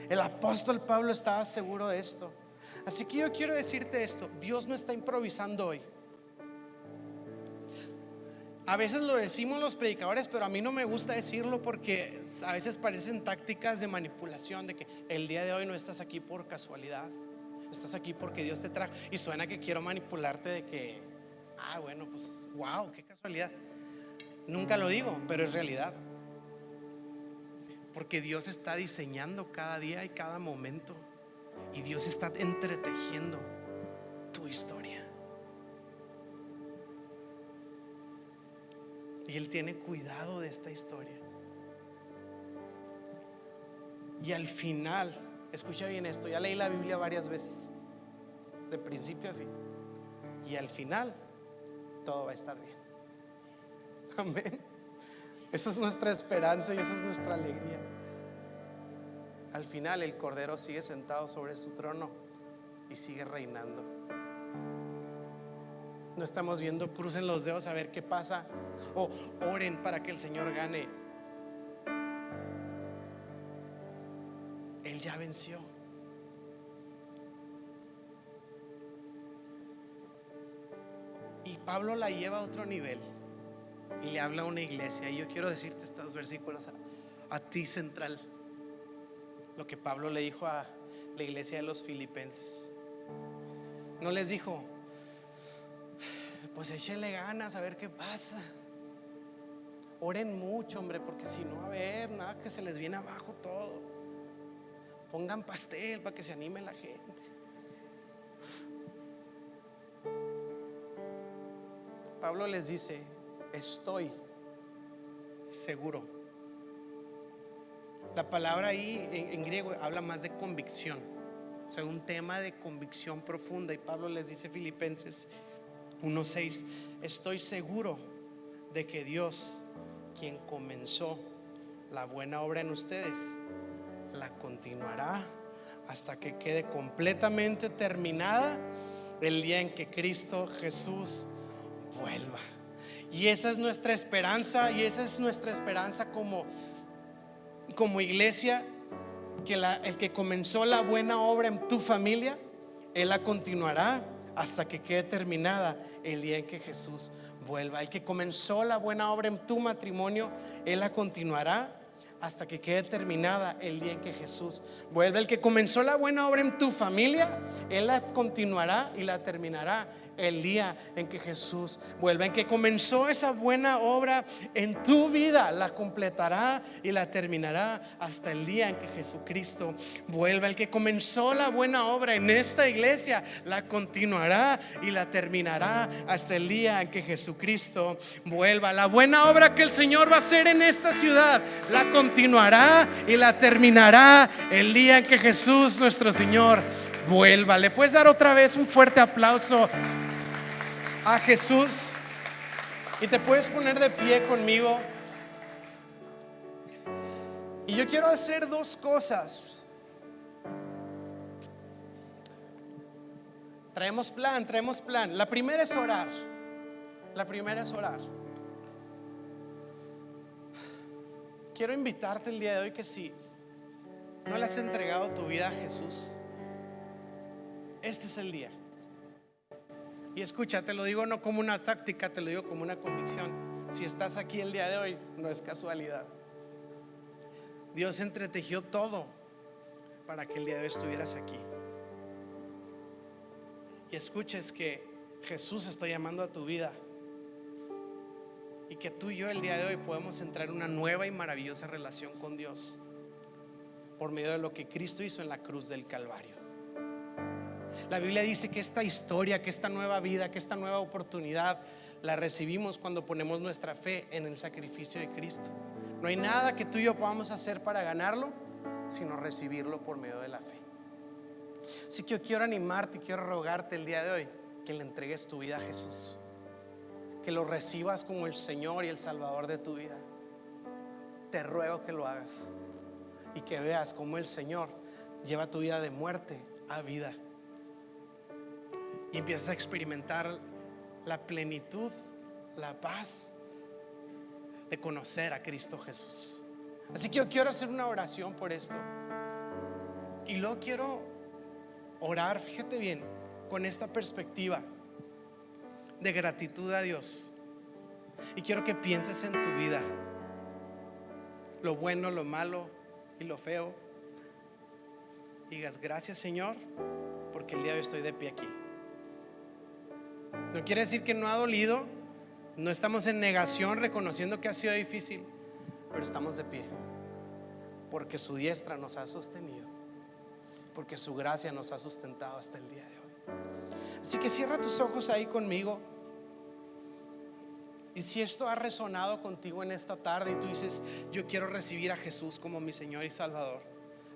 Speaker 1: El apóstol Pablo estaba seguro de esto. Así que yo quiero decirte esto: Dios no está improvisando hoy. A veces lo decimos los predicadores, pero a mí no me gusta decirlo porque a veces parecen tácticas de manipulación, de que el día de hoy no estás aquí por casualidad, estás aquí porque Dios te trajo, y suena que quiero manipularte de que, bueno, pues wow, qué casualidad. Nunca lo digo, pero es realidad, porque Dios está diseñando cada día y cada momento, y Dios está entretejiendo tu historia. Y Él tiene cuidado de esta historia. Y al final, escucha bien esto, ya leí la Biblia varias veces, de principio a fin, y al final todo va a estar bien. Amén. Esa es nuestra esperanza y esa es nuestra alegría. Al final el Cordero sigue sentado sobre su trono y sigue reinando. No estamos viendo, crucen los dedos a ver qué pasa, o oren para que el Señor gane. Él ya venció. Y Pablo la lleva a otro nivel y le habla a una iglesia. Y yo quiero decirte estos versículos a ti, central, lo que Pablo le dijo a la iglesia de los filipenses. No les dijo, pues échenle ganas a ver qué pasa, oren mucho, hombre, porque si no, a ver, nada, que se les viene abajo todo. Pongan pastel para que se anime la gente. Pablo les dice, estoy seguro. La palabra ahí en griego habla más de convicción. O sea, un tema de convicción profunda. Y Pablo les dice, Filipenses 1:6, estoy seguro de que Dios, quien comenzó la buena obra en ustedes, la continuará hasta que quede completamente terminada el día en que Cristo Jesús vuelva. Y esa es nuestra esperanza, y esa es nuestra esperanza como iglesia, que el que comenzó la buena obra en tu familia, Él la continuará hasta que quede terminada el día en que Jesús vuelva. El que comenzó la buena obra en tu matrimonio, Él la continuará hasta que quede terminada el día en que Jesús vuelva. El que comenzó la buena obra en tu familia, Él la continuará y la terminará el día en que Jesús vuelva. En que comenzó esa buena obra en tu vida, la completará y la terminará hasta el día en que Jesucristo vuelva. El que comenzó la buena obra en esta iglesia, la continuará y la terminará hasta el día en que Jesucristo vuelva. La buena obra que el Señor va a hacer en esta ciudad, la continuará y la terminará el día en que Jesús nuestro Señor vuelva. ¿Le puedes dar otra vez un fuerte aplauso a Jesús? Y te puedes poner de pie conmigo. Y yo quiero hacer dos cosas. Traemos plan. La primera es orar. Quiero invitarte el día de hoy que si no le has entregado tu vida a Jesús, este es el día. Y escucha, te lo digo no como una táctica, te lo digo como una convicción. Si estás aquí el día de hoy, no es casualidad. Dios entretejió todo para que el día de hoy estuvieras aquí. Y escuches que Jesús está llamando a tu vida, y que tú y yo el día de hoy podemos entrar en una nueva y maravillosa relación con Dios por medio de lo que Cristo hizo en la cruz del Calvario. La Biblia dice que esta historia, que esta nueva vida, que esta nueva oportunidad la recibimos cuando ponemos nuestra fe en el sacrificio de Cristo. No hay nada que tú y yo podamos hacer para ganarlo, sino recibirlo por medio de la fe. Así que yo quiero animarte y quiero rogarte el día de hoy que le entregues tu vida a Jesús, que lo recibas como el Señor y el Salvador de tu vida. Te ruego que lo hagas y que veas cómo el Señor lleva tu vida de muerte a vida, y empiezas a experimentar la plenitud, la paz de conocer a Cristo Jesús. Así que yo quiero hacer una oración por esto, y luego quiero orar, fíjate bien, con esta perspectiva de gratitud a Dios. Y quiero que pienses en tu vida, lo bueno, lo malo y lo feo. Digas gracias, Señor, porque el día de hoy estoy de pie aquí. No quiere decir que no ha dolido, no estamos en negación reconociendo que ha sido difícil, pero estamos de pie porque su diestra nos ha sostenido, porque su gracia nos ha sustentado hasta el día de hoy. Así que cierra tus ojos ahí conmigo. Y si esto ha resonado contigo en esta tarde y tú dices, yo quiero recibir a Jesús como mi Señor y Salvador,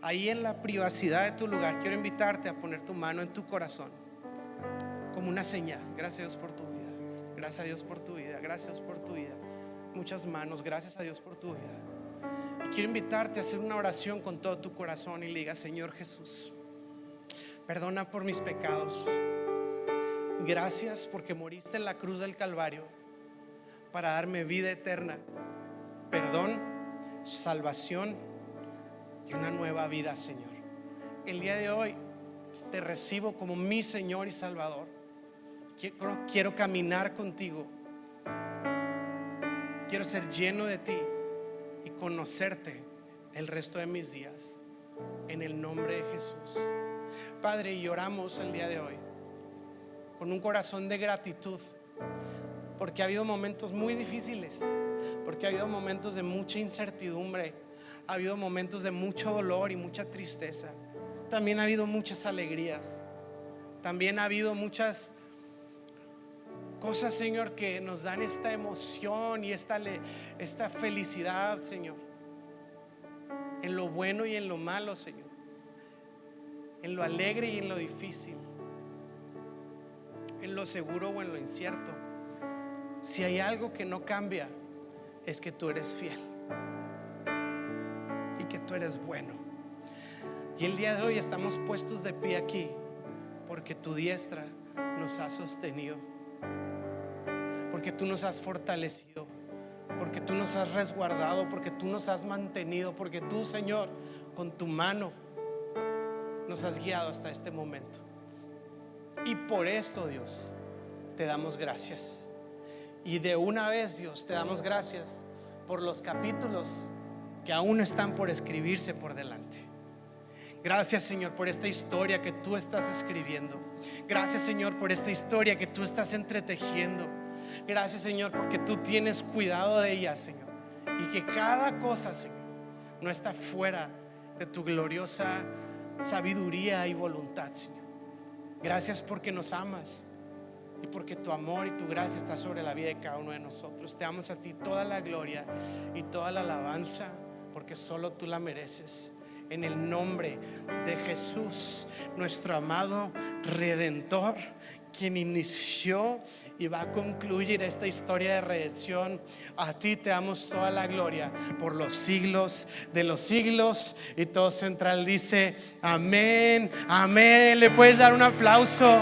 Speaker 1: ahí en la privacidad de tu lugar quiero invitarte a poner tu mano en tu corazón como una señal. Gracias a Dios por tu vida, gracias a Dios por tu vida, gracias a Dios por tu vida. Muchas manos, gracias a Dios por tu vida. Y quiero invitarte a hacer una oración con todo tu corazón y le digas, Señor Jesús, perdona por mis pecados. Gracias porque moriste en la cruz del Calvario para darme vida eterna, perdón, salvación y una nueva vida, Señor. El día de hoy te recibo como mi Señor y Salvador. Quiero caminar contigo. Quiero ser lleno de ti y conocerte el resto de mis días, en el nombre de Jesús. Padre, y oramos el día de hoy con un corazón de gratitud, porque ha habido momentos muy difíciles, porque ha habido momentos de mucha incertidumbre, ha habido momentos de mucho dolor y mucha tristeza. También ha habido muchas alegrías, también ha habido muchas cosas, Señor, que nos dan esta emoción y esta felicidad, Señor, en lo bueno y en lo malo, Señor. en lo alegre y en lo difícil, en lo seguro o en lo incierto. Si hay algo que no cambia, es que tú eres fiel y que tú eres bueno. Y el día de hoy estamos puestos de pie aquí porque tu diestra nos ha sostenido, porque tú nos has fortalecido, porque tú nos has resguardado, porque tú nos has mantenido, porque tú, Señor, con tu mano nos has guiado hasta este momento. Y por esto, Dios, te damos gracias. Y de una vez, Dios, te damos gracias por los capítulos que aún están por escribirse por delante. Gracias, Señor, por esta historia que tú estás escribiendo. Gracias, Señor, por esta historia que tú estás entretejiendo. Gracias, Señor, porque tú tienes cuidado de ella, Señor, y que cada cosa, Señor, no está fuera de tu gloriosa sabiduría y voluntad, Señor. Gracias porque nos amas y porque tu amor y tu gracia está sobre la vida de cada uno de nosotros. Te damos a ti toda la gloria y toda la alabanza, porque solo tú la mereces. En el nombre de Jesús, nuestro amado Redentor, quien inició y va a concluir esta historia de redención. A ti te damos toda la gloria por los siglos de los siglos. Y todo Central dice amén, amén. Le puedes dar un aplauso